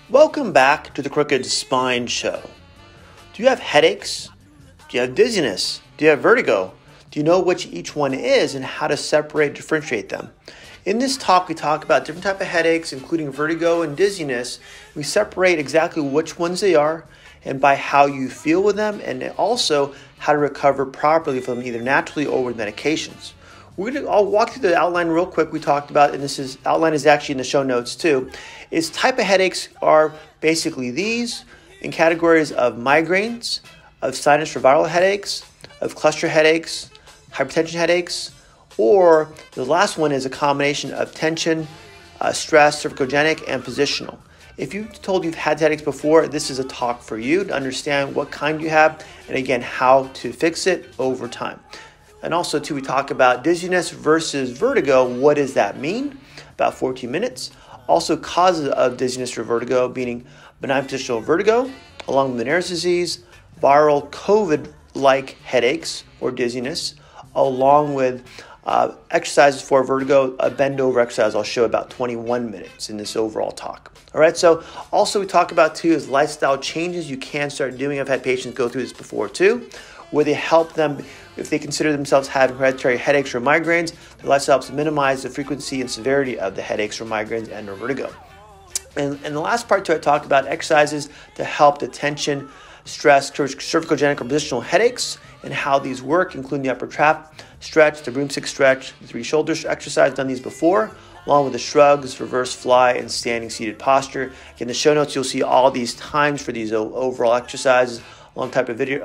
Welcome back to the Crooked Spine Show. Do you have headaches? Do you have dizziness? Do you have vertigo? Do you know which each one is and how to separate, differentiate them? In this talk, we talk about different types of headaches, including vertigo and dizziness. We separate exactly which ones they are and by how you feel with them, and also how to recover properly from them, either naturally or with medications. I'll walk through the outline real quick. We talked about, and outline is actually in the show notes too, is type of headaches are basically these in categories of migraines, of sinus or viral headaches, of cluster headaches, hypertension headaches, or the last one is a combination of tension, stress, cervicogenic, and positional. If you've told you've had headaches before, this is a talk for you to understand what kind you have, and again, how to fix it over time. And also, too, we talk about dizziness versus vertigo. What does that mean? About 14 minutes. Also, causes of dizziness or vertigo, meaning benign positional vertigo, along with Meniere's disease, viral COVID-like headaches or dizziness, along with exercises for vertigo, a bend-over exercise I'll show about 21 minutes in this overall talk. All right, so also we talk about, too, is lifestyle changes you can start doing. I've had patients go through this before, too, where they help them, if they consider themselves having hereditary headaches or migraines, the lifestyle helps minimize the frequency and severity of the headaches or migraines and or vertigo. And the last part too, I talked about exercises to help the tension, stress, cervicogenic or positional headaches, and how these work, including the upper trap stretch, the broomstick stretch, the 3 shoulder exercise, done these before, along with the shrugs, reverse fly, and standing seated posture. In the show notes, you'll see all these times for these overall exercises, along type of video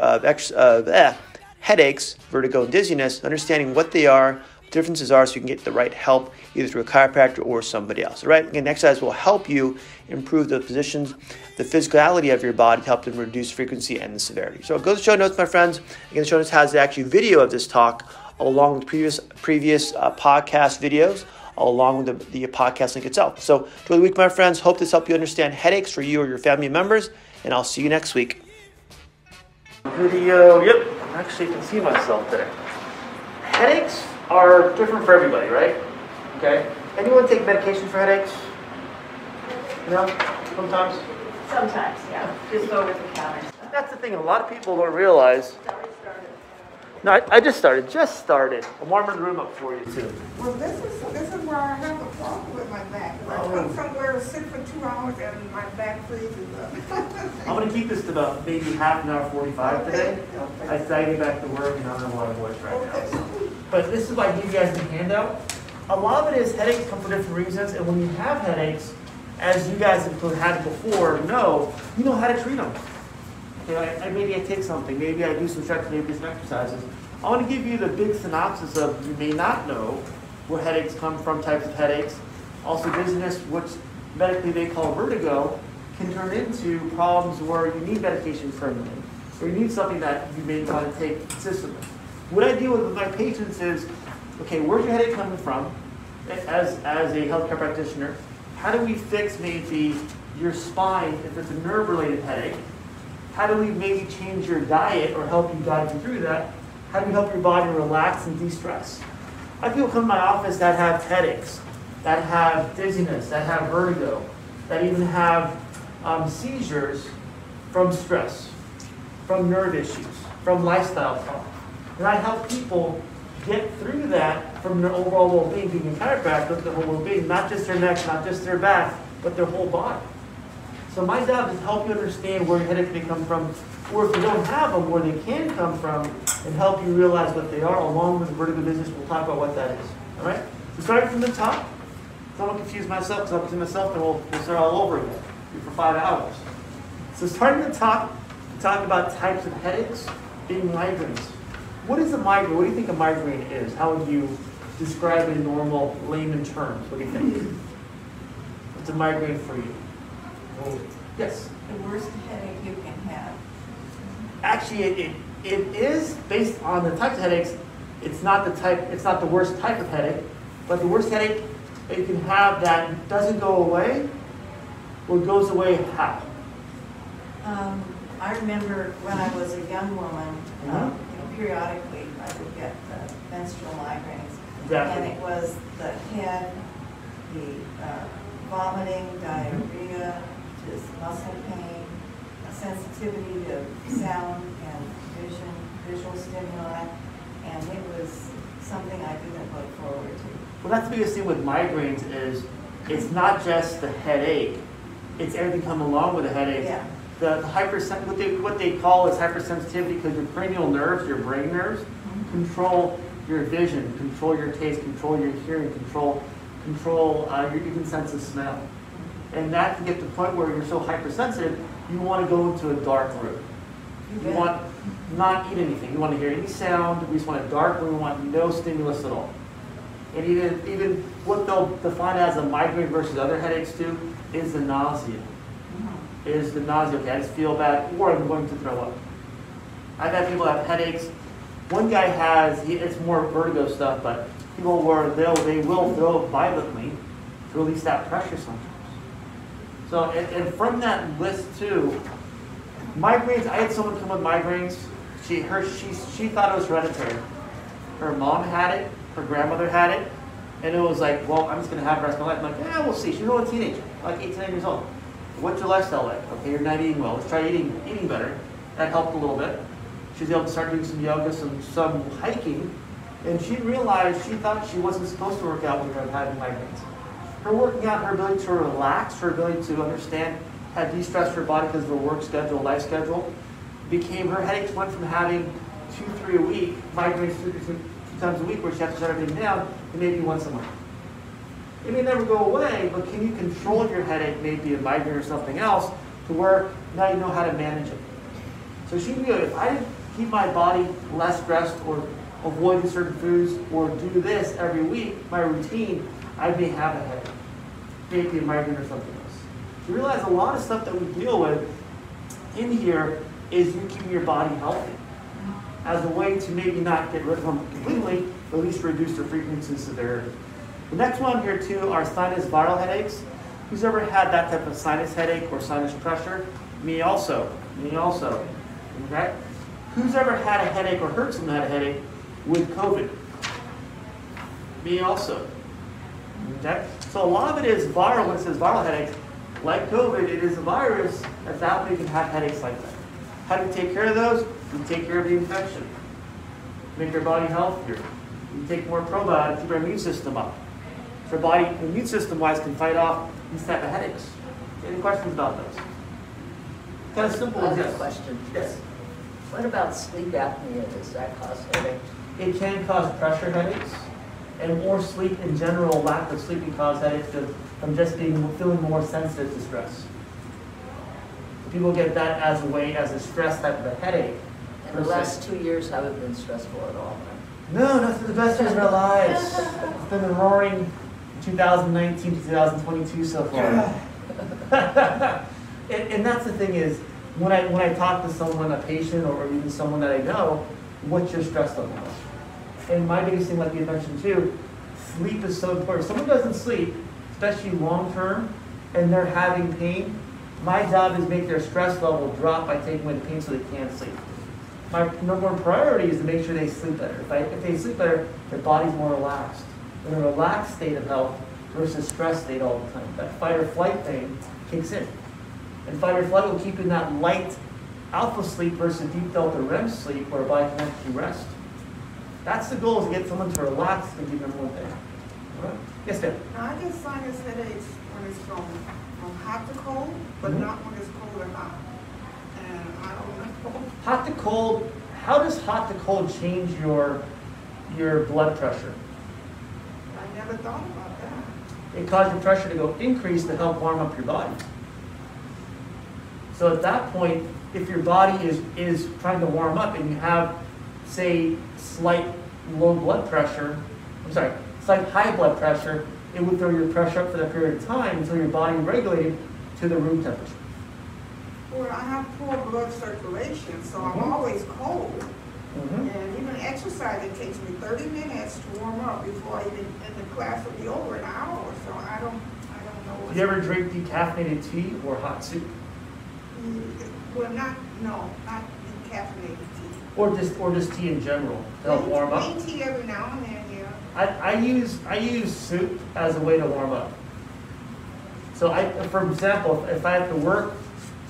headaches, vertigo, and dizziness, understanding what they are, what differences are, so you can get the right help either through a chiropractor or somebody else. All right, again, exercise will help you improve the positions, the physicality of your body to help them reduce frequency and the severity. So go to the show notes, my friends. Again, the show notes has actually video of this talk along with previous podcast videos, along with the podcast link itself. So enjoy the week, my friends. Hope this helped you understand headaches for you or your family members, and I'll see you next week. Video, yep, actually I can see myself there. Headaches are different for everybody, right? Okay. Anyone take medication for headaches? No? Sometimes? Sometimes, yeah. Just over the counter stuff. That's the thing, a lot of people don't realize. No, I just started. I'm warming the room up for you too. Well, this is where I have a problem with my back. I come somewhere to sit for 2 hours and my back freezes up. I'm going to keep this to about maybe half an hour, 45 today. Okay. I get back to work and I don't have a lot of voice right now. So. But this is why I give you guys the handout. A lot of it is headaches come for different reasons, and when you have headaches, as you guys have had it before, you know how to treat them. Okay, maybe I take something, maybe I do some stretching, maybe some exercises. I want to give you the big synopsis of you may not know where headaches come from, types of headaches. Also dizziness, which medically they call vertigo, can turn into problems where you need medication permanently, or you need something that you may want to take consistently. What I deal with my patients is, okay, where's your headache coming from? As a healthcare practitioner, how do we fix maybe your spine if it's a nerve-related headache? How do we maybe change your diet or help you guide you through that? How do we help your body relax and de-stress? I have people come to my office that have headaches, that have dizziness, that have vertigo, that even have seizures from stress, from nerve issues, from lifestyle trauma. And I help people get through that from their overall well-being, being a chiropractor, their whole well-being, not just their neck, not just their back, but their whole body. So my job is to help you understand where your headaches may come from, or if you don't have them, where they can come from, and help you realize what they are, along with the vertigo business. We'll talk about what that is. All right? So starting from the top, so I don't confuse myself, because I'll confuse myself, and we'll start all over again for 5 hours. So starting at the top, we talk about types of headaches, being migraines. What is a migraine? What do you think a migraine is? How would you describe it in normal layman terms? What do you think? What's a migraine for you? Yes? The worst headache you can have. Actually, it is based on the types of headaches. It's not the worst type of headache, but the worst headache that you can have that doesn't go away, or goes away how? I remember when I was a young woman, periodically I would get menstrual migraines. Exactly. And it was the head, the vomiting, diarrhea, this muscle pain, a sensitivity to sound and vision, visual stimuli, and it was something I didn't look forward to. Well, that's the biggest thing with migraines is it's not just the headache, it's everything coming along with the headache. Yeah. The what they call is hypersensitivity, because your cranial nerves, your brain nerves, control your vision, control your taste, control your hearing, control your even sense of smell. And that can get to the point where you're so hypersensitive, you want to go into a dark room. You want not eat anything. You want to hear any sound. We just want a dark room. We want no stimulus at all. And even what they'll define as a migraine versus other headaches too is the nausea. Is the nausea, okay, I just feel bad, or I'm going to throw up. I've had people have headaches. One guy has, it's more vertigo stuff, but people where they will throw up violently to release that pressure sometimes. So, and from that list too, migraines, I had someone come with migraines. She thought it was hereditary. Her mom had it, her grandmother had it, and it was like, well, I'm just going to have the rest of my life. I'm like, yeah, we'll see. She's only a teenager, like 8 to 9 years old. What's your lifestyle like? Okay, you're not eating well. Let's try eating better. That helped a little bit. She was able to start doing some yoga, some hiking, and she realized she thought she wasn't supposed to work out when she was having migraines. Her working out, her ability to relax, her ability to understand how to de-stress her body because of her work schedule, life schedule, became her headaches went from having 2-3 a week, migraines two times a week where she has to shut everything down, to maybe once a month. It may never go away, but can you control your headache, maybe a migraine or something else, to where now you know how to manage it? So she knew if I keep my body less stressed or avoid certain foods or do this every week, my routine, I may have a headache, maybe a migraine or something else. You realize a lot of stuff that we deal with in here is you keeping your body healthy as a way to maybe not get rid of them completely, but at least reduce their frequency and severity. The next one here too are sinus viral headaches. Who's ever had that type of sinus headache or sinus pressure? Me also. Okay? Who's ever had a headache or heard someone had a headache with COVID? Me also. Okay? So a lot of it is viral. When it says viral headaches, like COVID, it is a virus that's out there. You can have headaches like that. How do you take care of those? You take care of the infection. Make your body healthier. You take more probiotics, keep your immune system up. So your body, immune system-wise, can fight off these type of headaches. Any questions about those? Kind of simple as this. Question. Yes. What about sleep apnea? Does that cause headache? It can cause pressure headaches, and more sleep in general, lack of sleep can cause headaches from just feeling more sensitive to stress. People get that as a way, as a stress type of a headache. In the last 2 years haven't been stressful at all. No, that's the best years of our lives. It's been a roaring 2019 to 2022 so far. and that's the thing is, when I talk to someone, a patient, or even someone that I know, what's your stress level? And my biggest thing, like you mentioned too, sleep is so important. If someone doesn't sleep, especially long term, and they're having pain, my job is to make their stress level drop by taking away the pain so they can't sleep. My number one priority is to make sure they sleep better. If they sleep better, their body's more relaxed. In a relaxed state of health versus stress state all the time. That fight or flight thing kicks in. And fight or flight will keep you in that light alpha sleep versus deep delta REM sleep where our body can actually rest. That's the goal, is to get someone to relax and keep them one thing. All right? Yes, ma'am? Now, I get sinus headaches when it's from hot to cold, but not when it's cold or hot. And I don't know. Hot to cold, how does hot to cold change your blood pressure? I never thought about that. It causes your pressure to go increase to help warm up your body. So at that point, if your body is trying to warm up and you have, say, slight high blood pressure, it would throw your pressure up for that period of time until your body regulated to the room temperature. Well, I have poor blood circulation, so I'm always cold. And even exercise, it takes me 30 minutes to warm up before the class will be over an hour. So I don't know. Do you ever drink decaffeinated tea or hot soup? Well, not decaffeinated tea. Or just tea in general to help warm up? Green tea every now and then, yeah. I use soup as a way to warm up. So for example, if I have to work,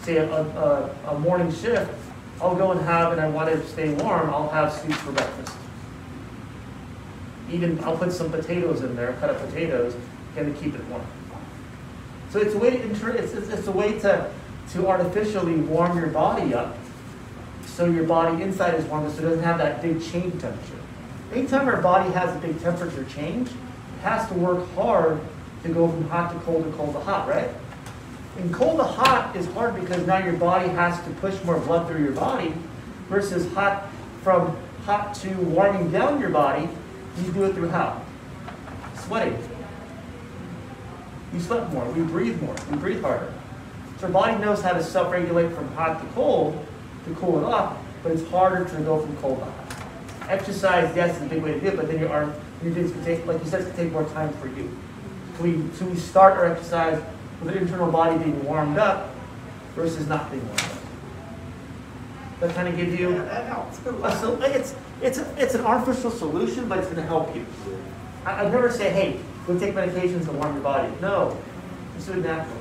say a morning shift, I'll go and I want to stay warm, I'll have soup for breakfast. Even I'll put some potatoes in there, cut up potatoes, again to keep it warm. So it's a way to artificially warm your body up, so your body inside is warm, so it doesn't have that big change in temperature. Anytime our body has a big temperature change, it has to work hard to go from hot to cold to hot, right? And cold to hot is hard because now your body has to push more blood through your body, versus from hot to warming down your body, you do it through how? Sweating. You sweat more, we breathe harder. So our body knows how to self-regulate from hot to cool it off, but it's harder to go from cold to hot. Exercise, yes, is a big way to do it, but then your things can take, like you said, it's going to take more time for you. So we start our exercise with the internal body being warmed up versus not being warmed up. That kind of gives you that helps. it's an artificial solution, but it's going to help you. I'd never say, hey, go take medications to warm your body. No, just do it natural.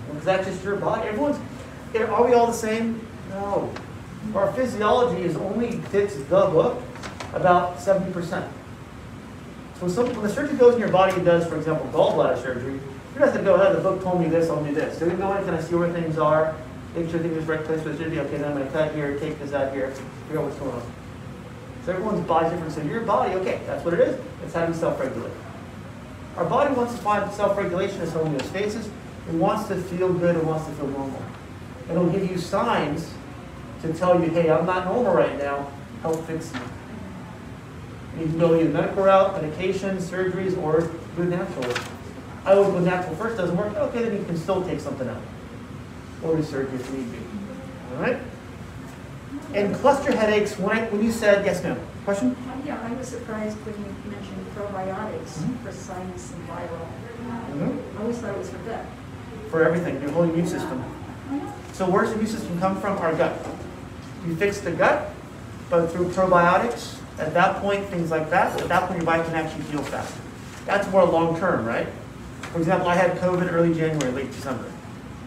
Because that's just your body. Are we all the same? No. Our physiology fits the book about 70%. So when the surgeon goes in your body and does, for example, gallbladder surgery, you don't have to go, the book told me this, I'll do this. So you can go in, kind of see where things are, make sure things are the right place for the surgery. Okay, then I'm going to cut here, take this out here, figure out what's going on. So everyone's body's different. So your body, okay, that's what it is. It's how we self-regulate. Our body wants to find self-regulation as homeostasis. It wants to feel good. It wants to feel normal. And it'll give you signs to tell you, hey, I'm not normal right now. Help fix me. You can go either medical route, medication, surgeries, or do natural. I always go natural first. Doesn't work. Okay, then you can still take something out. Or do surgery if need be. All right? And cluster headaches, when you said, yes ma'am, question? Yeah, I was surprised when you mentioned probiotics for sinus and viral. I always thought it was for gut. For everything, your whole immune system. So where's the immune system come from? Our gut. You fix the gut, but through probiotics, at that point, things like that, at that point your body can actually heal faster. That's more long term, right? For example, I had COVID early January, late December.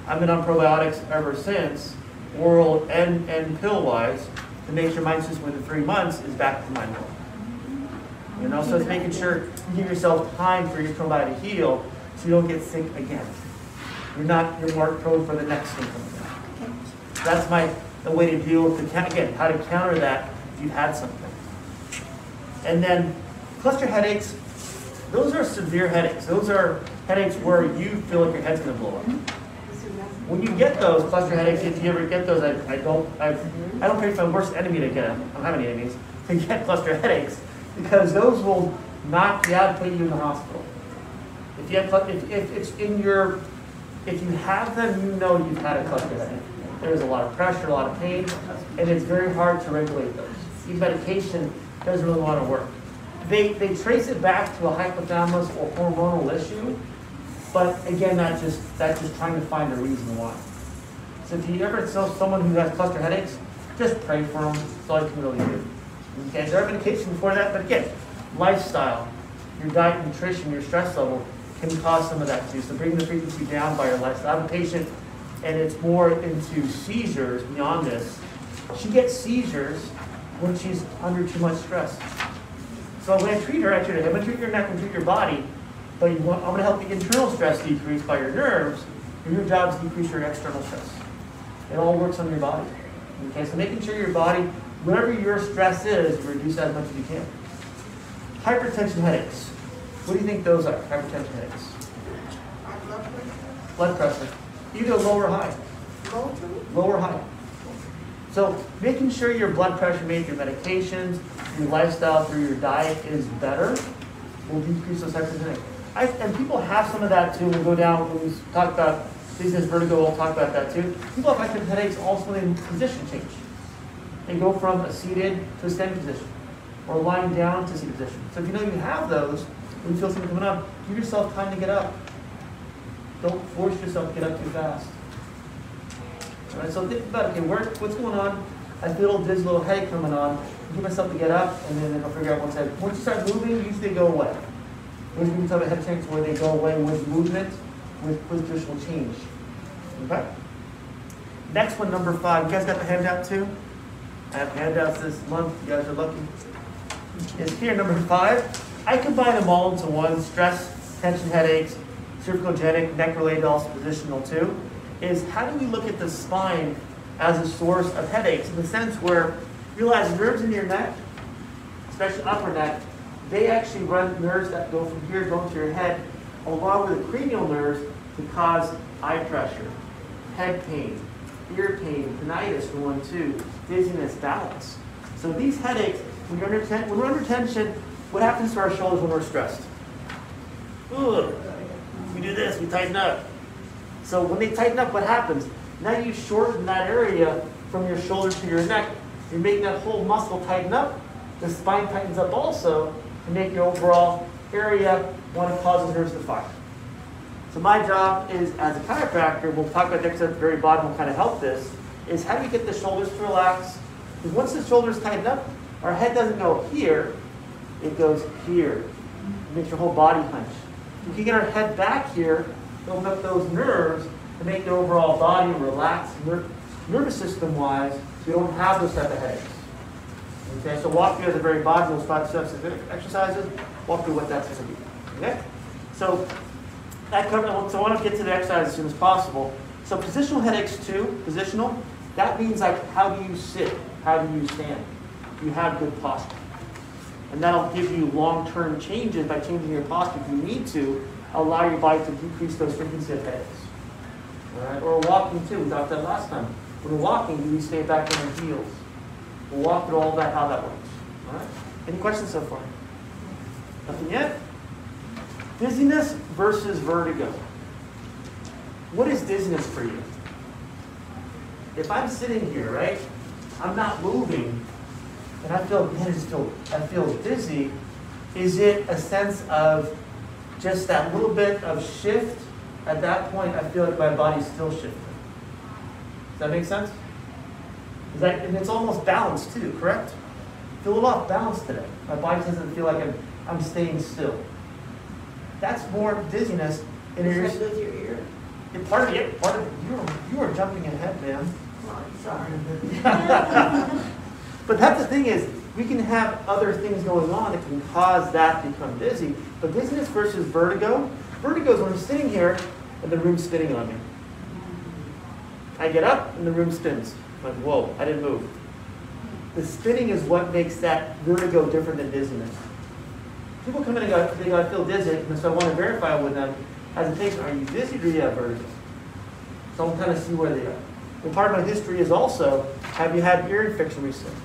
I've been on probiotics ever since, oral and pill-wise, to make sure my system within 3 months is back to my normal. You know, so it's making sure you give yourself time for your probiotic to heal so you don't get sick again. You're more prone for the next thing coming down. That's the way to deal with how to counter that if you've had something. And then cluster headaches, those are severe headaches. Those are headaches where you feel like your head's going to blow up. When you get those cluster headaches, if you ever get those, I don't pray for my worst enemy to get them. I don't have any enemies to get cluster headaches, because those will knock you out and put you in the hospital. If you have them, you know you've had a cluster headache. There's a lot of pressure, a lot of pain, and it's very hard to regulate those. Even medication doesn't really want to work. They trace it back to a hypothalamus or hormonal issue, but again, that's just trying to find a reason why. So if you ever know someone who has cluster headaches, just pray for them. That's all you can really do. Okay, there are medications for that, but again, lifestyle, your diet, nutrition, your stress level can cause some of that too. So bring the frequency down by your lifestyle. I have a patient, and it's more into seizures beyond this. She gets seizures when she's under too much stress. So when I treat her, I'm going to treat your neck and treat your body, but I'm going to help the internal stress decrease by your nerves, and your job is to decrease your external stress. It all works on your body. Okay, so making sure your body, whatever your stress is, you reduce that as much as you can. Hypertension headaches. What do you think those are, hypertension headaches? Blood pressure. Either low or high. Low or high. So making sure your blood pressure, maybe your medications, your lifestyle through your diet is better will decrease those hypertension headaches. And people have some of that too. We'll go down, when we talk about dizziness, vertigo, we'll talk about that too. People have hypertension headaches also in position change. They go from a seated to a standing position, or lying down to a seated position. So if you know you have those, when you feel something coming up, give yourself time to get up. Don't force yourself to get up too fast. All right, so think about, okay, what's going on? I feel a little dizzy, a little headache coming on. Give myself to get up, and then I'll figure out what's happening. Once you start moving, usually they go away. Most people talk about head tanks where they go away with movement. with positional change. Okay? Next one, number 5. You guys got the handout too? I have handouts this month. You guys are lucky. Is here, number 5. I combine them all into one. Stress, tension, headaches, cervicogenic, neck-related, also positional too. Is how do we look at the spine as a source of headaches in the sense where you realize nerves in your neck, especially upper neck, they actually run nerves that go from here, go to your head, along with the cranial nerves to cause eye pressure, head pain, ear pain, tinnitus for 1, 2, dizziness, balance. So these headaches, when we're under tension, what happens to our shoulders when we're stressed? Ugh. We do this, we tighten up. So when they tighten up, what happens? Now you shorten that area from your shoulder to your neck. You're making that whole muscle tighten up. The spine tightens up also to make your overall area want to cause the nerves to fire. So my job is, as a chiropractor, we'll talk about the exercise at the very bottom, will kind of help this, is how do we get the shoulders to relax? Because once the shoulders tighten up, our head doesn't go here, it goes here. It makes your whole body hunch. We can get our head back here, build up those nerves to make the overall body relax, nervous system-wise, so you don't have those type of headaches. Okay, so walk through at the very bottom, those 5 steps of exercises, walk through what that's going to be. Okay? So that covers, so I want to get to the exercise as soon as possible. So positional headaches too, positional, that means like how do you sit? How do you stand? Do you have good posture? And that'll give you long-term changes by changing your posture if you need to, allow your body to decrease those frequency of headaches. All right? Or walking too, we talked about that last time. When we're walking, we stay back on our heels. We'll walk through all that, how that works. All right? Any questions so far? Nothing yet? Dizziness versus vertigo. What is dizziness for you? If I'm sitting here, right, I'm not moving, and I feel dizzy, is it a sense of just that little bit of shift? At that point, I feel like my body's still shifting. Does that make sense? And it's almost balanced too, correct? I feel a little off balance today. My body doesn't feel like I'm staying still. That's more dizziness. And Is that with your ear? And part of it, you are jumping ahead, man. Oh, sorry. But that's the thing is, we can have other things going on that can cause that to become dizzy. But dizziness versus vertigo, vertigo is when I'm sitting here and the room's spinning on me. I get up and the room spins. I'm like, whoa, I didn't move. The spinning is what makes that vertigo different than dizziness. People come in and go, I feel dizzy, and so I want to verify with them, as a patient, are you dizzy or do you have vertigo? So I'll kind of see where they are. And part of my history is also, have you had ear infection recently?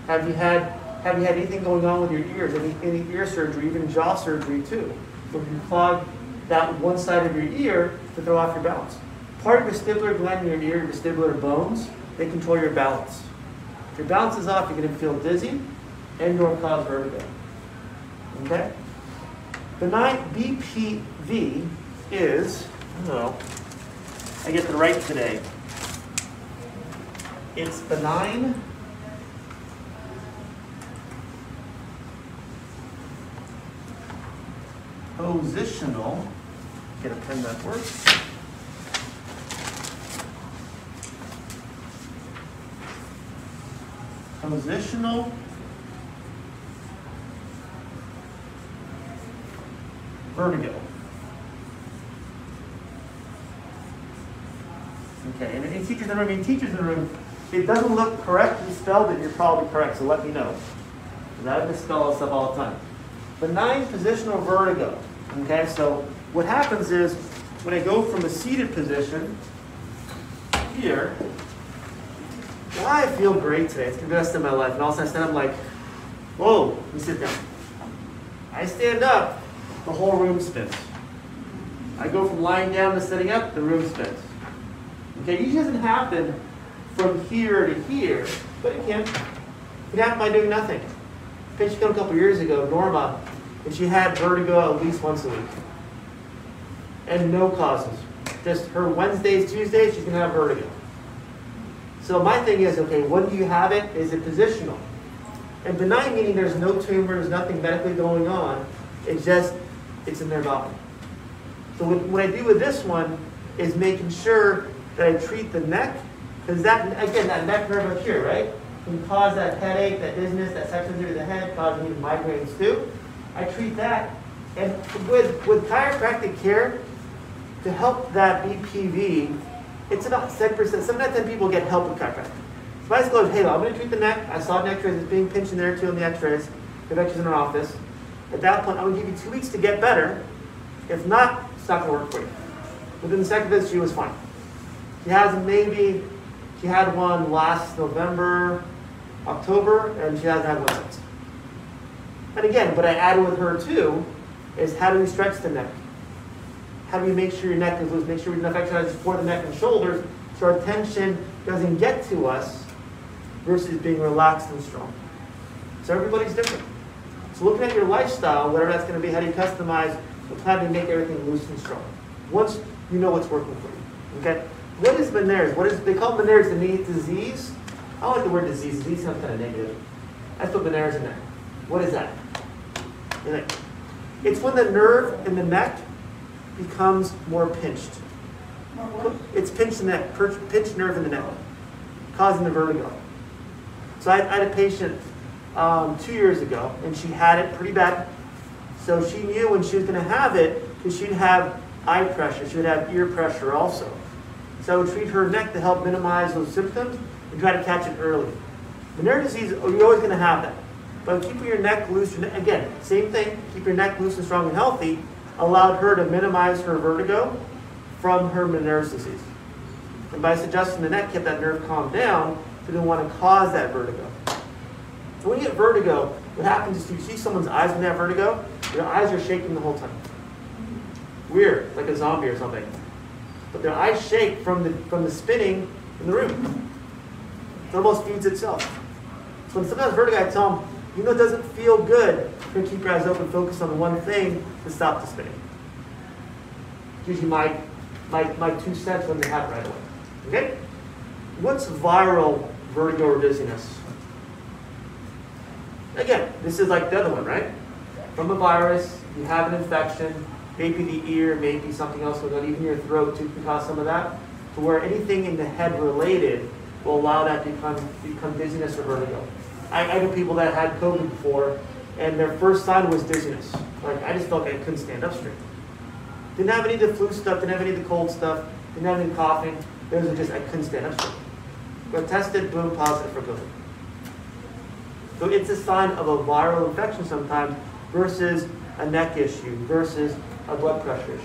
Have you had anything going on with your ears, any ear surgery, even jaw surgery too? So you clog that one side of your ear to throw off your balance. Part of your vestibular gland in your ear, your vestibular bones, they control your balance. If your balance is off, you're going to feel dizzy and or cause vertigo. Okay? Benign BPV is, I get the right today. It's benign positional. Get a pen that works. Positional vertigo. Okay, and any teachers in the room, if it doesn't look correctly spelled, then you're probably correct, so let me know. Because I misspell this stuff all the time. Benign positional vertigo. Okay, so what happens is, when I go from a seated position here, well, I feel great today. It's the best of my life. And all of a sudden I stand up like, whoa, let me sit down. I stand up, the whole room spins. I go from lying down to sitting up, the room spins. Okay, it usually doesn't happen from here to here, but it can. It can happen by doing nothing. A patient came a couple years ago, Norma, and she had vertigo at least once a week. And no causes. Just her Wednesdays, Tuesdays, she's going to have vertigo. So my thing is, okay, when do you have it? Is it positional? And benign meaning there's no tumor, there's nothing medically going on. It's just, it's in their body. So what I do with this one is making sure that I treat the neck, because that, again, that neck nerve up here, right, can cause that headache, that dizziness, that sensitivity of the head, causing even migraines too. I treat that. And with chiropractic care, to help that BPV, it's about 7%. 7 out of 10 people get help with chiropractic. So if I just go, hey, I'm going to treat the neck. I saw an x-rays. It's being pinched in there too in the x-rays. We have x-rays in our office. At that point, I'm going to give you 2 weeks to get better. If not, it's not going to work for you. Within the second visit, she was fine. She had one last November, October, and she hasn't had one since. And again, what I added with her too is how do we stretch the neck? How do we make sure your neck is loose? Make sure we do enough exercises for the neck and shoulders so our tension doesn't get to us versus being relaxed and strong. So everybody's different. So looking at your lifestyle, whatever that's going to be, how do you customize the plan to make everything loose and strong? Once you know what's working for you. Okay? What is Meniere's? They call Meniere's the knee disease. I don't like the word disease. Disease sounds kind of negative. That's what Meniere's in there. What is that? It's when the nerve in the neck becomes more pinched. It's pinched in the neck, pinched nerve in the neck, causing the vertigo. So I had a patient 2 years ago, and she had it pretty bad. So she knew when she was going to have it, because she'd have eye pressure, she would have ear pressure also. So I would treat her neck to help minimize those symptoms and try to catch it early. Meniere disease, you're always going to have that. But keeping your neck loose, again, same thing, keep your neck loose and strong and healthy, allowed her to minimize her vertigo from her Meniere's disease. And by suggesting the neck, kept that nerve calmed down, so didn't want to cause that vertigo. So when you get vertigo, what happens is you see someone's eyes when they have vertigo, their eyes are shaking the whole time. Weird, like a zombie or something. But their eyes shake from the spinning in the room. It almost feeds itself. So when someone has vertigo, I tell them, even though it doesn't feel good, you're going to keep your eyes open, focus on one thing to stop the spinning. It's usually my 2 cents when they happen right away. Okay? What's viral vertigo or dizziness? Again, this is like the other one, right? From a virus, you have an infection, maybe the ear, maybe something else going on, even your throat too can cause some of that, to where anything in the head related will allow that to become dizziness or vertigo. I know people that had COVID before, and their first sign was dizziness. Like, I just felt like I couldn't stand up straight. Didn't have any of the flu stuff, didn't have any of the cold stuff, didn't have any coughing. Those were just, I couldn't stand up straight. Got tested, boom, positive for COVID. So it's a sign of a viral infection sometimes versus a neck issue, versus a blood pressure issue.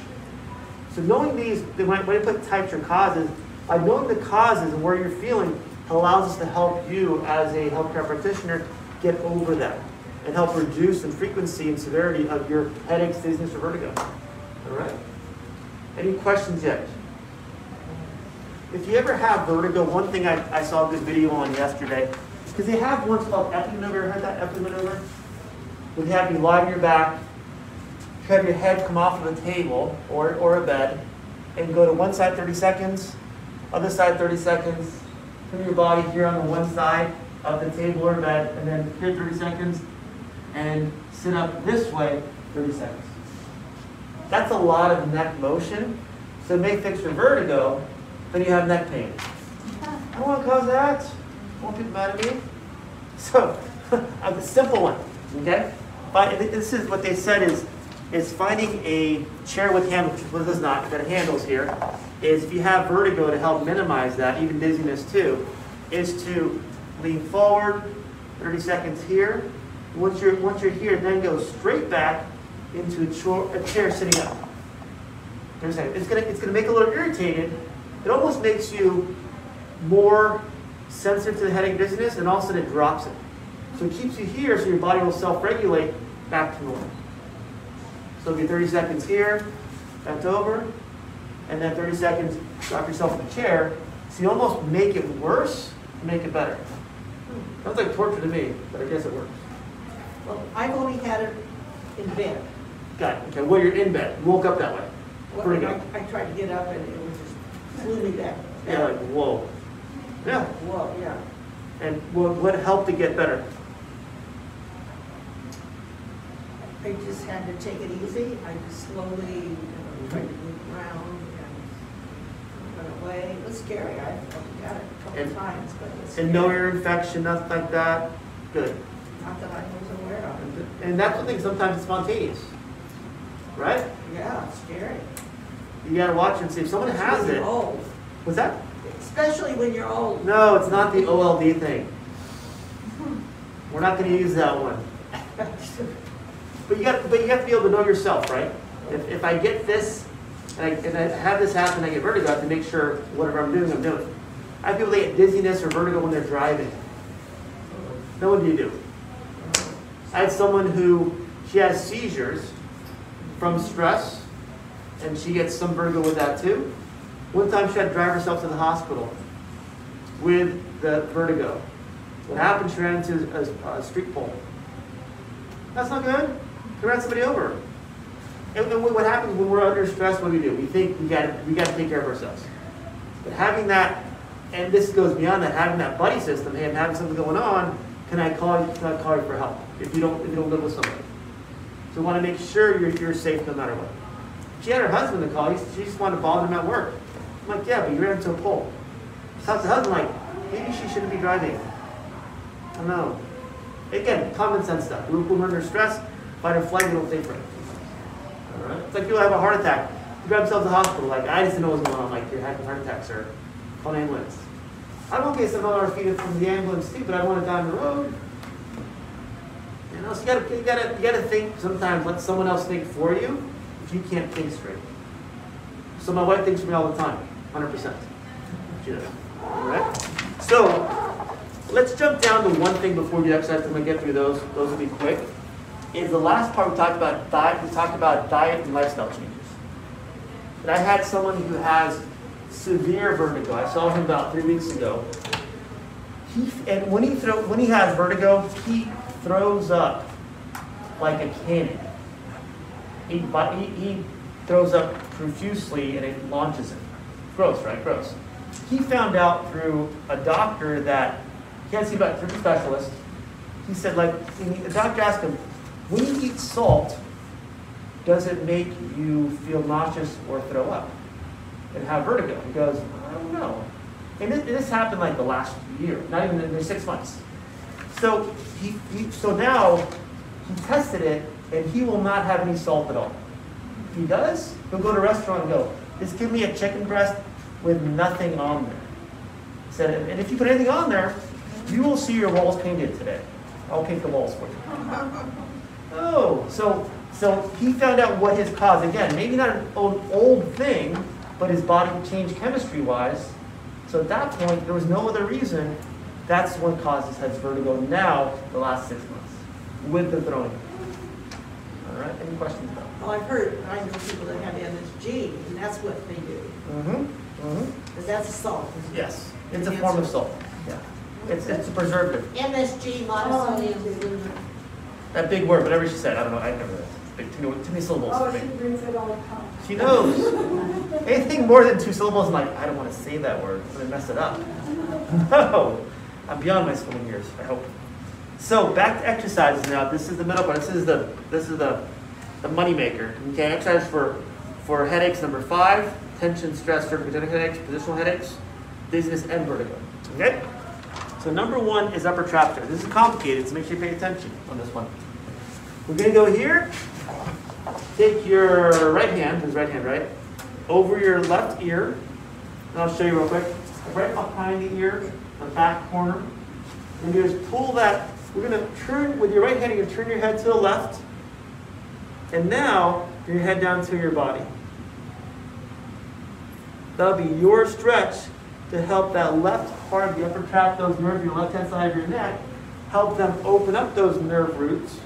So knowing these, when I put types or causes, by knowing the causes and where you're feeling, allows us to help you as a healthcare practitioner get over that and help reduce the frequency and severity of your headaches, dizziness, or vertigo. All right? Any questions yet? If you ever have vertigo, one thing I saw a good video on yesterday, because they have ones called epi maneuver. Heard that epi maneuver? Where they have you lie on your back, have your head come off of a table or a bed, and go to one side 30 seconds, other side 30 seconds, turn your body here on the one side of the table or bed, and then here 30 seconds, and sit up this way 30 seconds. That's a lot of neck motion, so it may fix your vertigo, then you have neck pain. I don't want to cause that. I want people mad at me. So, a simple one, okay? But this is what they said is finding a chair with handles, which this is not, got handles here, is if you have vertigo, to help minimize that, even dizziness too, is to lean forward, 30 seconds here. Once you're here, then go straight back into a chair sitting up. It's gonna make it a little irritated. It almost makes you more sensitive to the headache and dizziness, and all of a sudden it drops it. So it keeps you here, so your body will self-regulate back to normal. So it'll be 30 seconds here, bent over, and then 30 seconds, drop yourself in the chair. So you almost make it worse to make it better. Sounds like torture to me, but I guess it works. Well, I've only had it in bed. Got it. Okay, well, you're in bed. You woke up that way. Well, I tried to get up and it was just flew me back. Yeah, like, whoa. Yeah. Whoa, yeah. And what helped to get better? I just had to take it easy. I just slowly tried to move around and went away. It was scary. I got it a couple And- times, but it was And no scary. ear infection, nothing like that. Good. Not that I was aware of. And that's the thing, sometimes it's spontaneous. Right? Yeah, it's scary. You gotta watch and see if someone has When it. you're old. What's that? Especially when you're old. No, it's not the OLD thing. We're not gonna use that one. But you have to be able to know yourself, right? If I get this, and I have this happen, I get vertigo, I have to make sure whatever I'm doing, I'm doing. I have people that get dizziness or vertigo when they're driving. Now what do you do? I had someone who, she has seizures from stress, and she gets some vertigo with that too. One time she had to drive herself to the hospital with the vertigo. What happened, she ran into a street pole. That's not good. She ran somebody over. And then what happens when we're under stress, what do? We think we got to take care of ourselves. But having that, and this goes beyond that, having that buddy system, hey, I'm having something going on, can I call you for help if you don't live with somebody? So we want to make sure you're safe no matter what. She had her husband to call. She just wanted to bother him at work. I'm like, yeah, but you ran into a pole. She talked to the husband like, maybe she shouldn't be driving. I don't know. Again, common sense stuff. When we're under stress, fight or flight, we don't think right. All right? It's like people have a heart attack. They grab themselves to the hospital. Like, I just didn't know what was going on. Like, you're having heart attacks, or call an ambulance. I'm okay if someone our feet from the ambulance too, but I don't want to die on the road. You know, so you gotta think sometimes, let someone else think for you if you can't think straight. So my wife thinks for me all the time, 100%. She does. All right? So let's jump down to one thing before we do exercise. I'm gonna get through those. Those will be quick. Is the last part we talked about diet. We talked about diet and lifestyle changes. And I had someone who has severe vertigo. I saw him about 3 weeks ago. When he has vertigo, he throws up like a cannon. He throws up profusely and it launches him. Gross, right? Gross. He found out through a doctor that he had to see about 3 specialists. He said, the doctor asked him, when you eat salt, does it make you feel nauseous or throw up and have vertigo? He goes, I don't know. And this happened like the last year, not even in 6 months. So so now he tested it, and he will not have any salt at all. If he does, he'll go to a restaurant and go, just give me a chicken breast with nothing on there. He said, and if you put anything on there, you will see your walls painted today. I'll paint the walls for you. Oh, so he found out what his cause, again, maybe not an old thing, but his body changed chemistry-wise. So at that point, there was no other reason. That's what causes his vertigo now, the last 6 months, with the throwing. All right, any questions about it? Well, I know people that have MSG, and that's what they do. Because that's salt. Isn't it? Yes, it's a form of salt. Yeah, it's a preservative. MSG, monosodium. That big word, whatever she said, I don't know. I never read it. Too many syllables. Oh, for she me. brings it all the time. She knows. Anything more than 2 syllables, I'm like, I don't want to say that word. I'm going to mess it up. No, I'm beyond my schooling years, I hope. So back to exercises now. This is the middle part. This is the money maker. Okay, exercise for headaches. Number 5, tension, stress, cervicogenic headaches, positional headaches, dizziness, and vertigo. Okay. So number 1 is upper chapter. This is complicated, so make sure you pay attention on this one. We're going to go here. Take your right hand, who's right hand, right? Over your left ear. And I'll show you real quick. Right behind the ear, the back corner. And you just pull that. We're going to turn, with your right hand, you're going to turn your head to the left. And now, bring your head down to your body. That'll be your stretch to help that left part of the upper tract, those nerves, your left-hand side of your neck, help them open up those nerve roots,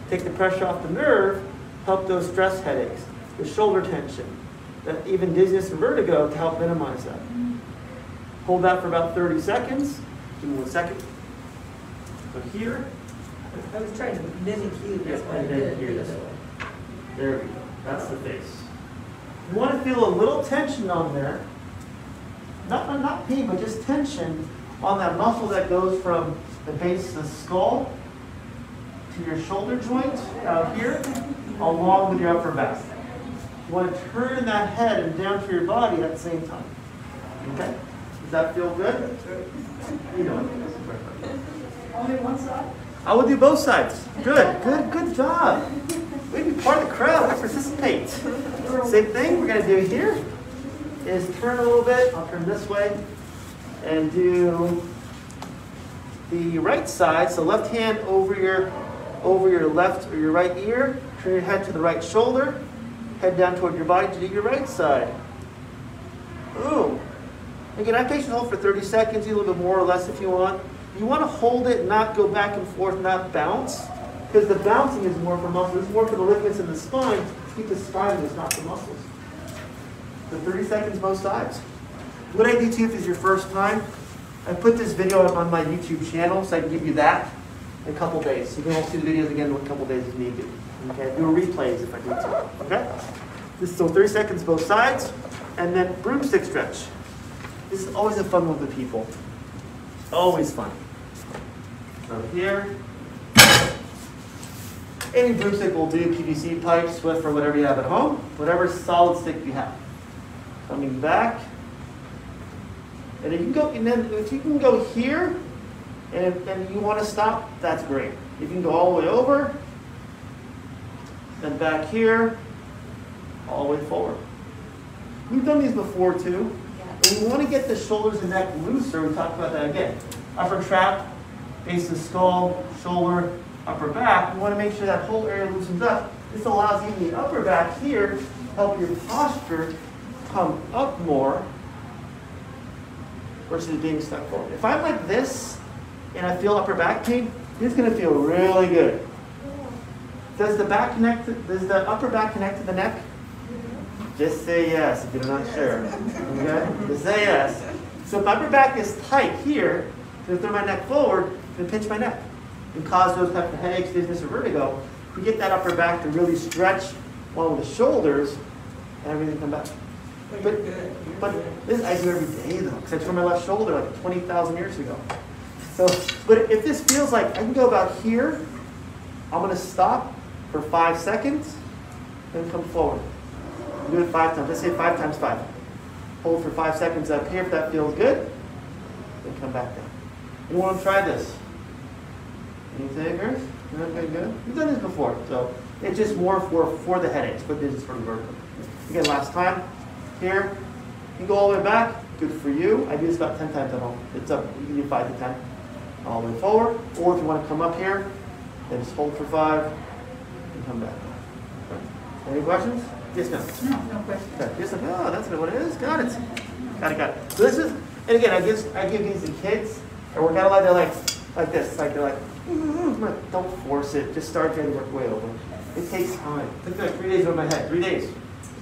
take the pressure off the nerve, help those stress headaches, the shoulder tension, even dizziness and vertigo to help minimize that. Hold that for about 30 seconds. Give me 1 second. So here. I was trying to mimic you. That's why I And did then it here the this other way. way. There we go. That's the face. You want to feel a little tension on there. Not pain, but just tension on that muscle that goes from the base of the skull to your shoulder joint out here, along with your upper back. You want to turn that head and down to your body at the same time. Okay? Does that feel good? You know it. Only one side? I will do both sides. Good job. We be part of the crowd. I participate. Same thing we're going to do here is turn a little bit. I'll turn this way and do the right side. So left hand over your left or your right ear. Turn your head to the right shoulder. Head down toward your body to do your right side. Boom. Again, I patients hold for 30 seconds, a little bit more or less if you want. You want to hold it, not go back and forth, not bounce. Because the bouncing is more for muscles. It's more for the ligaments in the spine to keep the spine loose, not the muscles. So 30 seconds both sides. What I do too, if this is your first time, I put this video up on my YouTube channel so I can give you that in a couple days. You can all see the videos again in a couple days if need to. Okay, do replays if I need to. Okay? This is so 30 seconds both sides, and then broomstick stretch. This is always a fun one with people. Always fun. So here. Any broomstick will do, PVC pipe, Swift, or whatever you have at home. Whatever solid stick you have. Coming back. And if you can go, and then if you can go here, and you want to stop, that's great. If you can go all the way over, then back here, all the way forward. We've done these before too. And you want to get the shoulders and neck looser. We talked about that again. Upper trap, base of the skull, shoulder, upper back. You want to make sure that whole area loosens up. This allows even the upper back here to help your posture come up more versus being stuck forward. If I'm like this and I feel upper back pain, it's going to feel really good. Does the upper back connect to the neck? Just say yes if you're not sure. Okay? Just say yes. So if my upper back is tight here, to throw my neck forward, it's going to pinch my neck and cause those types of headaches, dizziness, or vertigo. We get that upper back to really stretch along with the shoulders and everything come back. But this I do every day though, because I tore my left shoulder like 20,000 years ago. So, but if this feels like I can go about here, I'm going to stop for 5 seconds, then come forward. Do it 5 times. Let's say 5 times 5. Hold for 5 seconds up here if that feels good. Then come back down. You want to try this? Any takers? Okay, good. We've done this before, so it's just more for the headaches, but this is for the vertigo. Again, last time. Here, you go all the way back. Good for you. I do this about 10 times at home. It's up. You can do 5 to 10. All the way forward. Or if you want to come up here, then just hold for 5 and come back. Any questions? Yes, no. No question. Okay. Yes, no. Oh, that's what it is. Got it. Got it. So this is, and again, I give these to kids. I work out a lot. They're like this. Like they're like, don't force it. Just start trying to work way over. It takes time. It took like 3 days over my head. 3 days.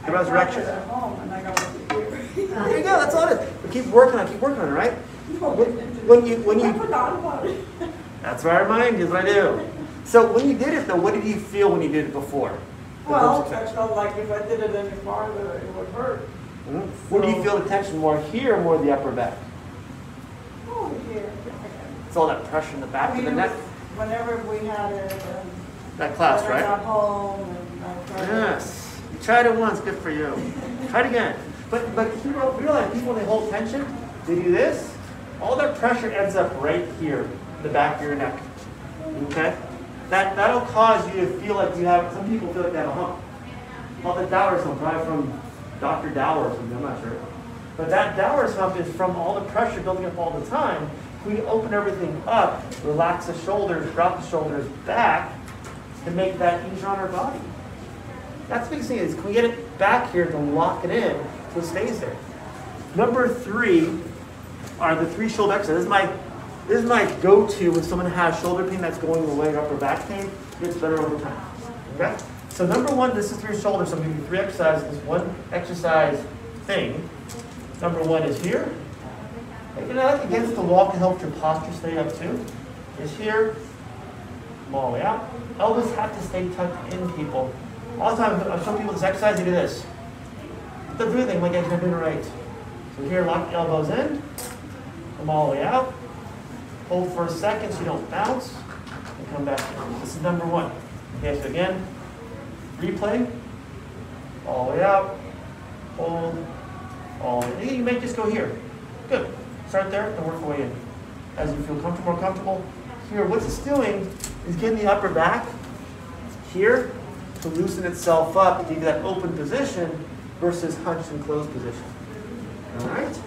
The resurrection. At home and I got here. There you go. That's all it is. But keep working on it. Keep working on it, right? When you. I forgot about it. That's what I remind you. That's what I do. So when you did it though, what did you feel when you did it before? Well, I felt like if I did it any farther, it would hurt. Mm-hmm. Where do you feel the tension more here or more the upper back? Oh, here. It's all that pressure in the back of the neck. Whenever we had it. That class, when I right? got home and I tried Yes. You tried it once, good for you. Try it again. But you realize people, when they hold tension, they do this, all their pressure ends up right here, the back of your neck. Okay? That'll cause you to feel like you have, some people feel like they have a hump. Well, the Dowers hump, probably from Dr. Dower or something, I'm not sure. But that Dowers hump is from all the pressure building up all the time. We open everything up, relax the shoulders, drop the shoulders back, to make that easier on our body. That's the biggest thing is, can we get it back here to lock it in so it stays there? Number 3 are the 3 shoulder exercises. This is my go-to when someone has shoulder pain that's going away or upper back pain. It gets better over time. Okay? So number 1, this is 3 shoulders. So I'm going to do 3 exercises. This one exercise thing. Number 1 is here. And against the wall can help your posture stay up too. Is here. Come all the way out. Elbows have to stay tucked in, people. All the time, I show people this exercise, they do this. The breathing, like I'm doing it right. So here, lock the elbows in. Come all the way out. Hold for a second so you don't bounce. and come back down. This is number 1. Okay, so again, replay, all the way out, hold, all the way. You may just go here. Good. Start there and work your way in. As you feel more comfortable. Here, what it's doing is getting the upper back here to loosen itself up and give you that open position versus hunched and closed position. All right?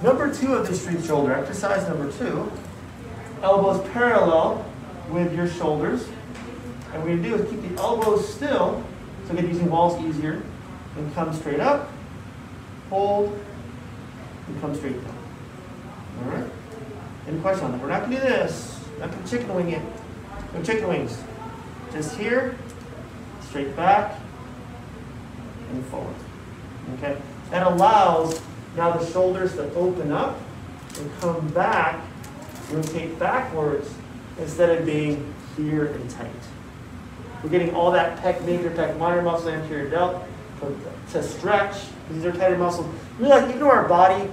Number 2 of the street shoulder exercise, number 2, elbows parallel with your shoulders. And what we're going to do is keep the elbows still, so again, using walls easier, and come straight up, hold, and come straight down. All right? Any question on that? We're not going to do this. We're not going to chicken wing it. No chicken wings. Just here, straight back, and forward. Okay? That allows now the shoulders to open up and come back, rotate backwards, instead of being here and tight. We're getting all that pec major, pec minor muscle, anterior delt to stretch. These are tighter muscles. Realize even though our body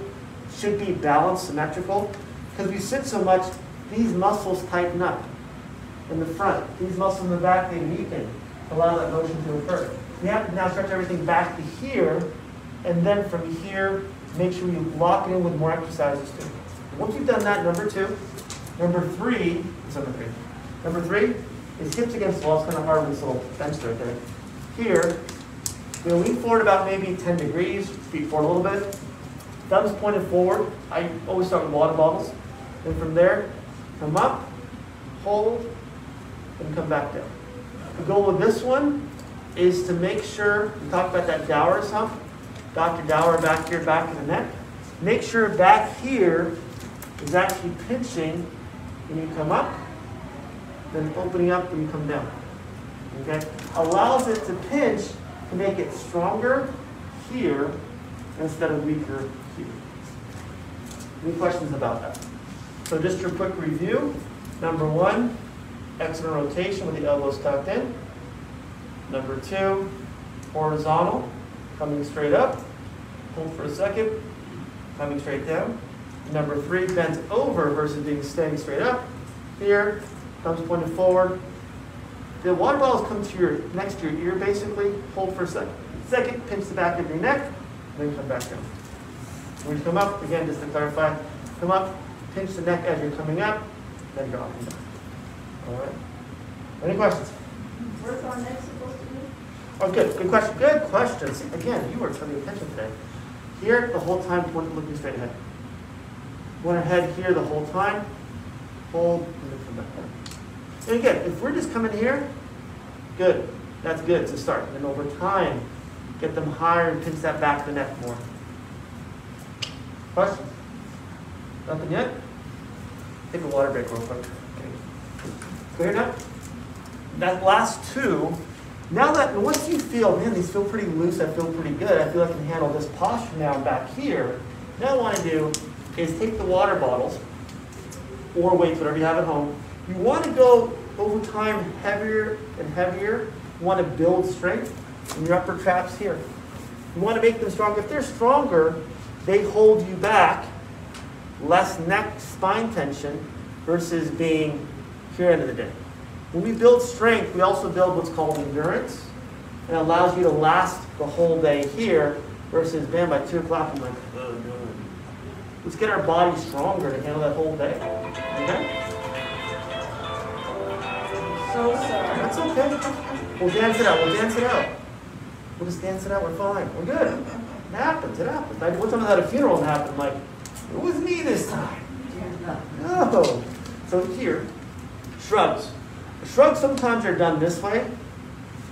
should be balanced, symmetrical, because we sit so much, these muscles tighten up in the front. These muscles in the back, they weaken to allow that motion to occur. We have to now stretch everything back to here, and then from here, make sure we lock it in with more exercises too. Once you've done that, number 2, number 3 is hips against the wall. It's kind of hard with this little bench right there. Here, we'll lean forward about maybe 10 degrees, feet forward a little bit. Thumbs pointed forward. I always start with water bottles. And from there, come up, hold, and come back down. The goal of this one is to make sure, we talked about that Dower's hump, Dr. Dower back here, back of the neck. Make sure back here is actually pinching when you come up, then opening up when you come down. Okay? Allows it to pinch to make it stronger here instead of weaker here. Any questions about that? So just your quick review. Number 1, external rotation with the elbows tucked in. Number 2, horizontal, coming straight up. Hold for a second, coming straight down. Number 3, bent over versus being staying straight up. Here, thumbs pointed forward. The water bottles come to your next to your ear basically. Hold for a second. Second, pinch the back of your neck, then come back down. When you come up, again, just to clarify, come up, pinch the neck as you're coming up, then go up and down. All right. Any questions? Where's our neck supposed to be? Oh, good. Good question. Good question. See, again, you were paying attention today. Here, the whole time, looking straight ahead. One ahead here the whole time. Hold, and then come back down. And again, if we're just coming here, good. That's good to start. And then over time, get them higher and pinch that back of the neck more. Questions? Nothing yet? Take a water break real quick. Okay. Clear now? That last 2, now that once you feel, man, these feel pretty loose, I feel pretty good, I feel I can handle this posture now back here. Now what I want to do is take the water bottles or weights, whatever you have at home. You want to go over time heavier and heavier. You want to build strength in your upper traps here. You want to make them stronger. If they're stronger, they hold you back, less neck spine tension versus being here at the end of the day. When we build strength, we also build what's called endurance. And it allows you to last the whole day here versus, man, by 2 o'clock, I'm like, oh, no. Let's get our body stronger to handle that whole day. Okay? So sorry. That's okay. We'll dance it out. We'll dance it out. We'll just dance it out. We're fine. We're good. It happens. It happens. One time I had a funeral and it happened. Like, it was me this time. No. So here, shrugs. Shrugs sometimes are done this way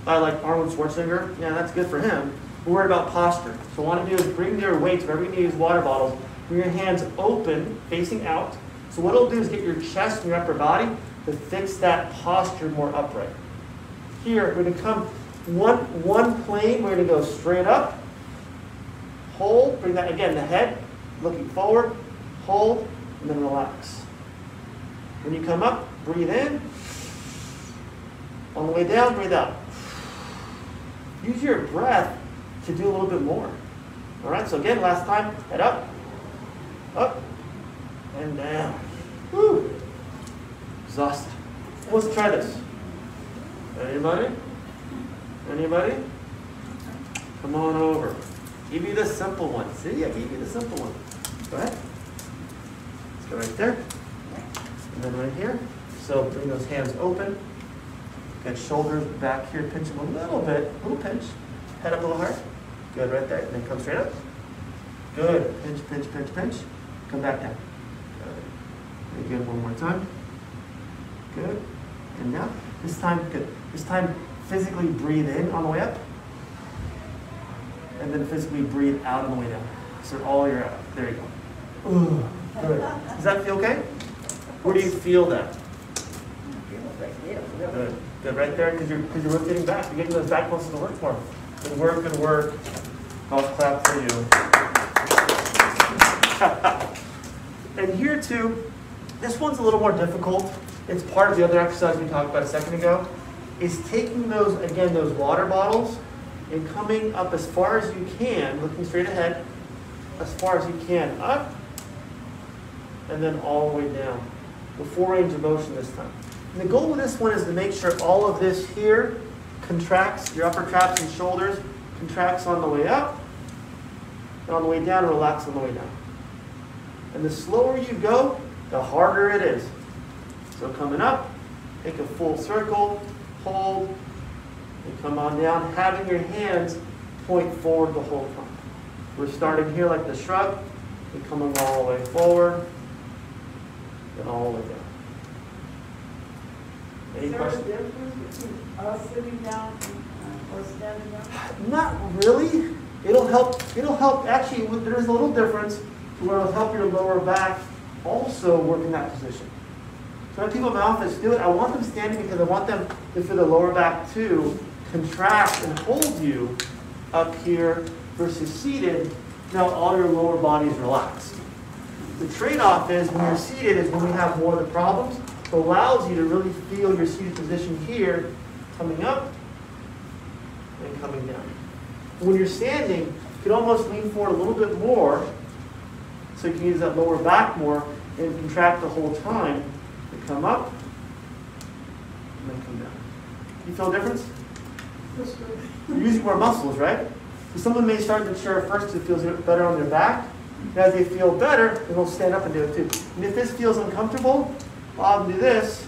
by like Arnold Schwarzenegger. Yeah, that's good for him. We're worried about posture. So what I want to do is bring your weights, whatever you need is water bottles, bring your hands open, facing out. So what it'll do is get your chest and your upper body to fix that posture more upright. Here, we're going to come one plane. We're going to go straight up. Hold. Bring that, again, the head, looking forward. Hold, and then relax. When you come up, breathe in. On the way down, breathe out. Use your breath to do a little bit more. All right, so again, last time, head up, and down. Woo. Exhausted. Let's try this. Anybody? Anybody? Come on over. Give you the simple one. See, I gave you the simple one. Go ahead. Let's go right there. And then right here. So bring those hands open. Get shoulders back here. Pinch them a little bit. A little pinch. Head up a little hard. Good, right there. And then come straight up. Good. Pinch, pinch, pinch, pinch. Come back down. Good. Again, one more time. Good. And now, this time, good. This time, physically breathe in on the way up. And then physically breathe out on the way down. So all your out. There you go. Ooh, good. Does that feel okay? Where do you feel that? Good. Good. Right there, because you're rotating back. You're getting those back muscles to work more. Good work. Good work. Golf clap for you. And here too, this one's a little more difficult. It's part of the other exercise we talked about a second ago. Is taking those, again, those water bottles and coming up as far as you can, looking straight ahead, as far as you can, up, and then all the way down. The full range of motion this time. And the goal with this one is to make sure all of this here contracts, your upper traps and shoulders, contracts on the way up, and on the way down, relax on the way down. And the slower you go, the harder it is. So coming up, take a full circle, hold, and come on down, having your hands point forward the whole time. We're starting here like the shrug, and coming all the way forward, and all the way down. Any questions? Is there a difference between sitting down or standing up? Not really. It'll help. Actually, there's a little difference where it'll help your lower back also work in that position. So when people in my office do it, I want them standing because I want them to feel the lower back too contract and hold you up here versus seated. Now all your lower body is relaxed. The trade-off is when you're seated is when we have more of the problems. It allows you to really feel your seated position here, coming up and coming down. When you're standing, you can almost lean forward a little bit more so you can use that lower back more and contract the whole time. You come up and then come down. You feel a difference? You're using more muscles, right? So someone may start the chair first because it feels better on their back. And as they feel better, then they'll stand up and do it too. And if this feels uncomfortable, I'll have them do this.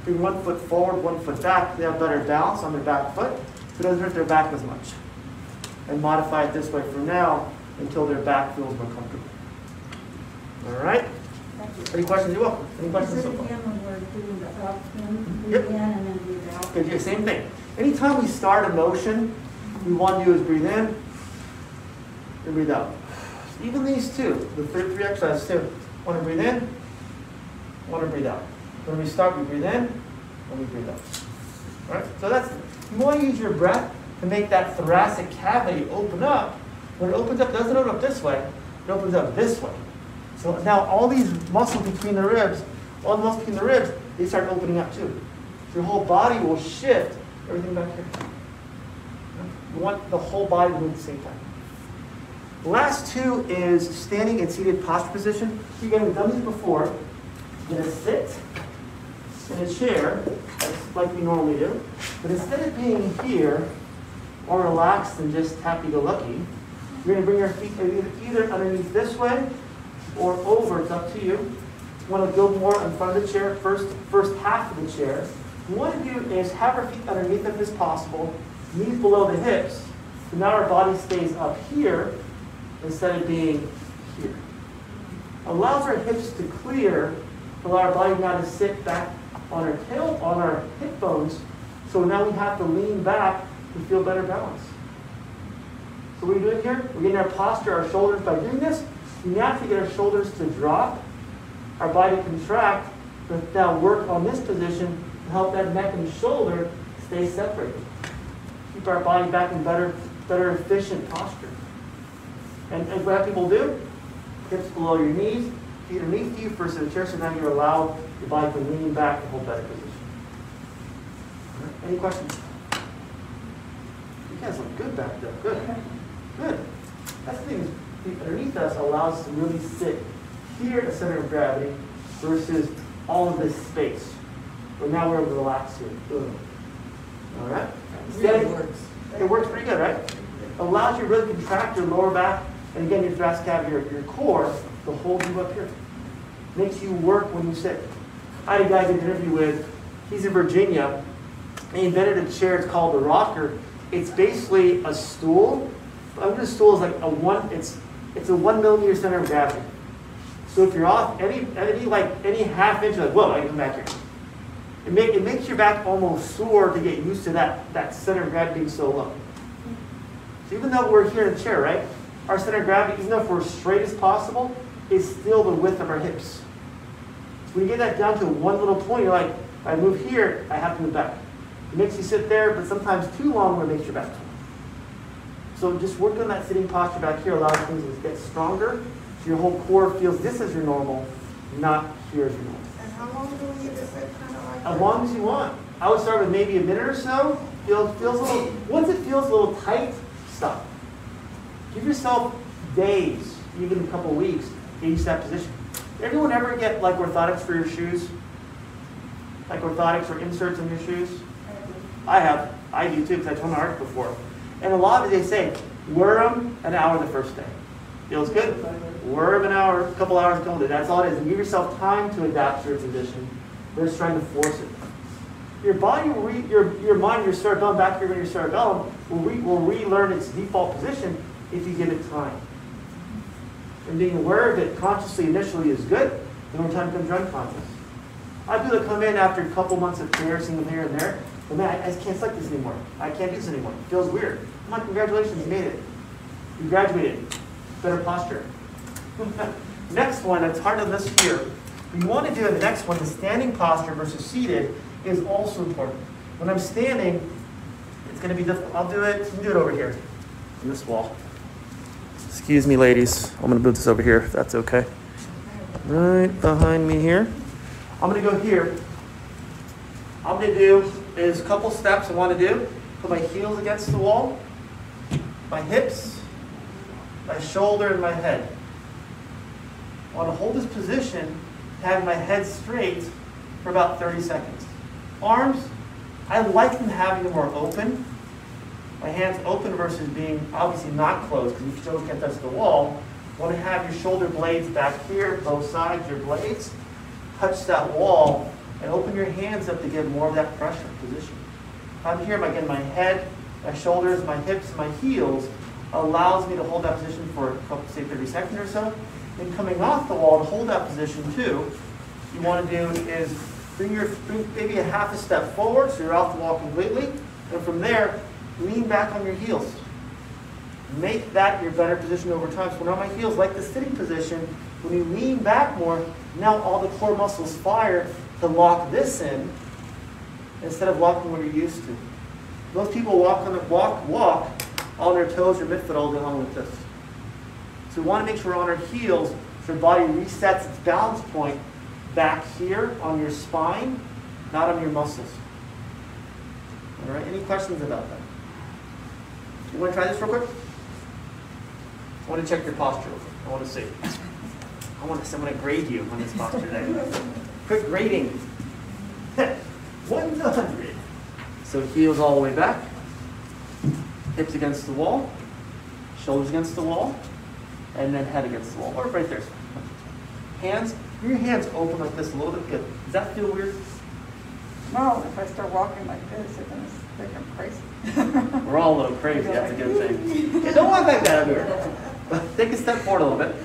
Bring one foot forward, one foot back. They have better balance on their back foot, so it doesn't hurt their back as much. And modify it this way from now until their back feels more comfortable. All right? Any questions? You're welcome. Any questions so far? Again, when we're doing the up in, Yep. breathe in and then breathe out. Okay, same thing. Anytime we start a motion, we want to do is breathe in and breathe out. Even these two, the three exercises too. Want to breathe in, want to breathe out. When we start, we breathe in and we breathe out. All right? So that's, you want to use your breath to make that thoracic cavity open up. When it opens up, it doesn't open up this way, it opens up this way. So now all these muscles between the ribs, all the muscles between the ribs, they start opening up too. So your whole body will shift everything back here. You want the whole body to move at the same time. The last two is standing and seated posture position. So again, we've done these before. You're going to sit in a chair, like we normally do. But instead of being here, or relaxed and just happy-go-lucky, you're going to bring your feet either underneath this way or over. It's up to you. You want to go more in front of the chair, first half of the chair. What you want to do is have our feet underneath if it's possible, knees below the hips. So now our body stays up here instead of being here. Allows our hips to clear, allow our body now to sit back on our tail, on our hip bones. So now we have to lean back to feel better balance. So what are we doing here? We're getting our posture, our shoulders. By doing this, we naturally get our shoulders to drop, our body contract, but now work on this position to help that neck and shoulder stay separated. Keep our body back in better efficient posture. And what people do, hips below your knees, feet underneath you, first in the chair, so now you're allowed your body to lean back and hold better position. Any questions? You guys look good back there. Good. Good. That's the thing is, feet underneath us allows us to really sit here at the center of gravity versus all of this space. But now we're able to relax here. Boom. All right? Really works. It works pretty good, right? Allows you to really contract your lower back, and again, your thoracic cavity, your core, to hold you up here. Makes you work when you sit. I had a guy I did an interview with. He's in Virginia. And he invented a chair. It's called the rocker. It's basically a stool. Under the stool is like a one. It's a 1 millimeter center of gravity. So if you're off any half inch, you're like, whoa, I can come back here. It makes your back almost sore to get used to that center of gravity being so low. So even though we're here in a chair, right? Our center of gravity, even though if we're straight as possible, is still the width of our hips. So when you get that down to one little point, you're like, I move here, I have to move back. It makes you sit there, but sometimes too long where it makes your back too long. So just work on that sitting posture back here, allows things to get stronger, so your whole core feels this is your normal, not here as your normal. And how long do we need to sit kind of like As long as you want. I would start with maybe a minute or so. Feels a little, once it feels a little tight, stop. Give yourself days, even a couple of weeks, to use that position. Anyone ever get like orthotics for your shoes? Like orthotics or inserts in your shoes? I have. I do too, because I told my art before. And a lot of it, they say, wear them an hour the first day. Feels good? Wear them an hour, a couple hours, a couple days. That's all it is. And give yourself time to adapt to your position versus trying to force it. Your body, your mind, your cerebellum, back here in your cerebellum, will relearn its default position if you give it time. And being aware of it consciously initially is good, and over time becomes unconscious. I have people that come in after a couple months of care, seeing them here and there, but man, I just can't select this anymore. I can't do this anymore. It feels weird. I'm like, congratulations, you made it. You graduated. Better posture. Next one, it's hard to list here. What you want to do in the next one, the standing posture versus seated, is also important. When I'm standing, it's going to be difficult. I'll do it. You can do it over here, on this wall. Excuse me, ladies. I'm going to move this over here, if that's okay. Right behind me here. I'm going to go here. All I'm going to do is a couple steps I want to do. Put my heels against the wall, my hips, my shoulder, and my head. I want to hold this position, having my head straight for about 30 seconds. Arms, I like them having them more open. My hands open versus being obviously not closed because your shoulders can't touch the wall. You want to have your shoulder blades back here, both sides, your blades, touch that wall, and open your hands up to get more of that pressure position. I'm here, again, my head, my shoulders, my hips, my heels allows me to hold that position for, say, 30 seconds or so. And coming off the wall to hold that position too, you want to do is bring maybe a half a step forward so you're off the wall completely. And from there, lean back on your heels. Make that your better position over time. So when on my heels, like the sitting position, when you lean back more, now all the core muscles fire to lock this in instead of walking where you're used to. Most people walk on their toes or midfoot all day long with this. So we want to make sure we're on our heels so your body resets its balance point back here on your spine, not on your muscles. All right, any questions about that? You want to try this real quick? I want to check your posture. I want to see. I want to grade you on this posture today. Quick grading. 1 to 100. So heels all the way back. Hips against the wall. Shoulders against the wall. And then head against the wall. Or right there. Hands. Your hands open like this a little bit. Good. Does that feel weird? No, if I start walking like this, they're going to think I'm crazy. We're all a little crazy. That's a good thing. Yeah, don't walk like that up here. But take a step forward a little bit.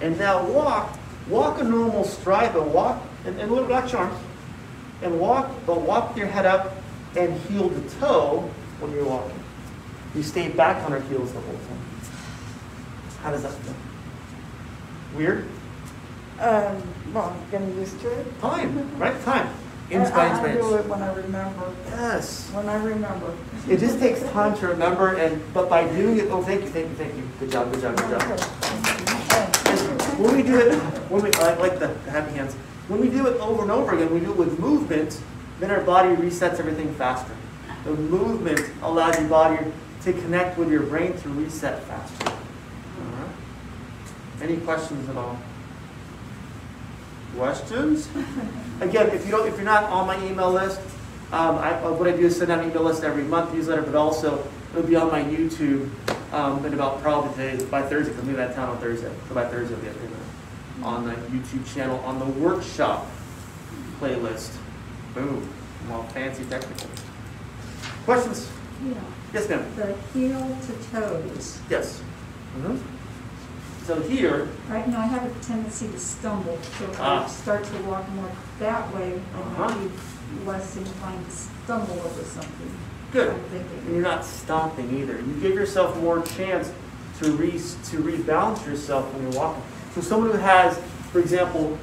And now walk a normal stride, but walk, and a little relax your arms. And walk with your head up and heel to toe when you're walking. You stay back on our heels the whole time. How does that feel? Weird? Well, I'm getting used to it. Time, right? Time. I do it when I remember. Yes. When I remember. It just takes time to remember, but by doing it, thank you. Good job. When we do it, I like the happy hands. When we do it over and over again, we do it with movement, then our body resets everything faster. The movement allows your body to connect with your brain to reset faster. All right. Any questions at all? Questions? Again, if you're not on my email list, what I do is send out an email list every month, newsletter, but also it'll be on my YouTube in about probably today, by Thursday, because I'm leaving out of town on Thursday. So by Thursday, it'll be on the YouTube channel, on the workshop playlist. Boom. I'm all fancy technical. Questions? Yeah. Yes, ma'am. The heel to toes. Yes. Mm-hmm. So here, Right now, I have a tendency to stumble, so if I start to walk more that way, I might be less inclined to stumble over something. good. I'm thinking. And you're not stomping either. You give yourself more chance to rebalance yourself when you're walking. So someone who has, for example,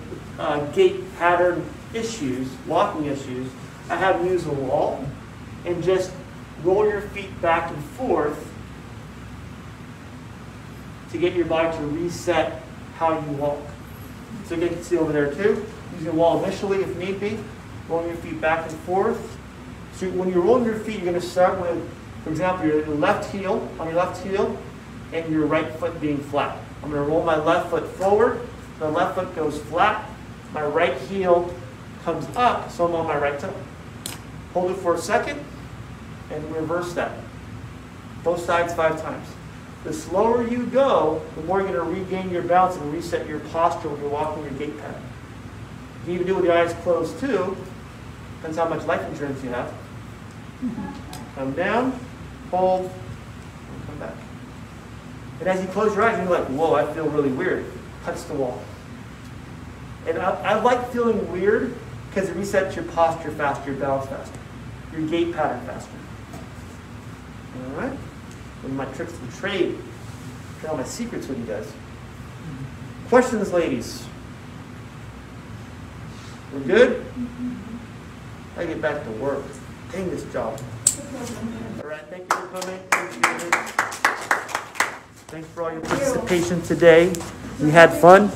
gait pattern issues, walking issues, I have them use a wall and just roll your feet back and forth to get your body to reset how you walk. So you can see over there too, using a wall initially if need be, rolling your feet back and forth. So when you're rolling your feet, you're going to start with, for example, your left heel, on your left heel, and your right foot being flat. I'm going to roll my left foot forward, the left foot goes flat, my right heel comes up, so I'm on my right toe. Hold it for a second, and reverse that. Both sides 5 times. The slower you go, the more you're going to regain your balance and reset your posture when you're walking your gait pattern. You can even do it with your eyes closed too. Depends how much life insurance you have. Come down, hold, and come back. And as you close your eyes, you're like, whoa, I feel really weird. Touch the wall. And I like feeling weird because it resets your posture faster, your balance faster, your gait pattern faster. All right? One of my tricks of the trade. Share all my secrets with you guys. Questions, ladies? We're good? I get back to work. Dang this job. All right, thank you for coming. Thanks for all your participation today. We had fun.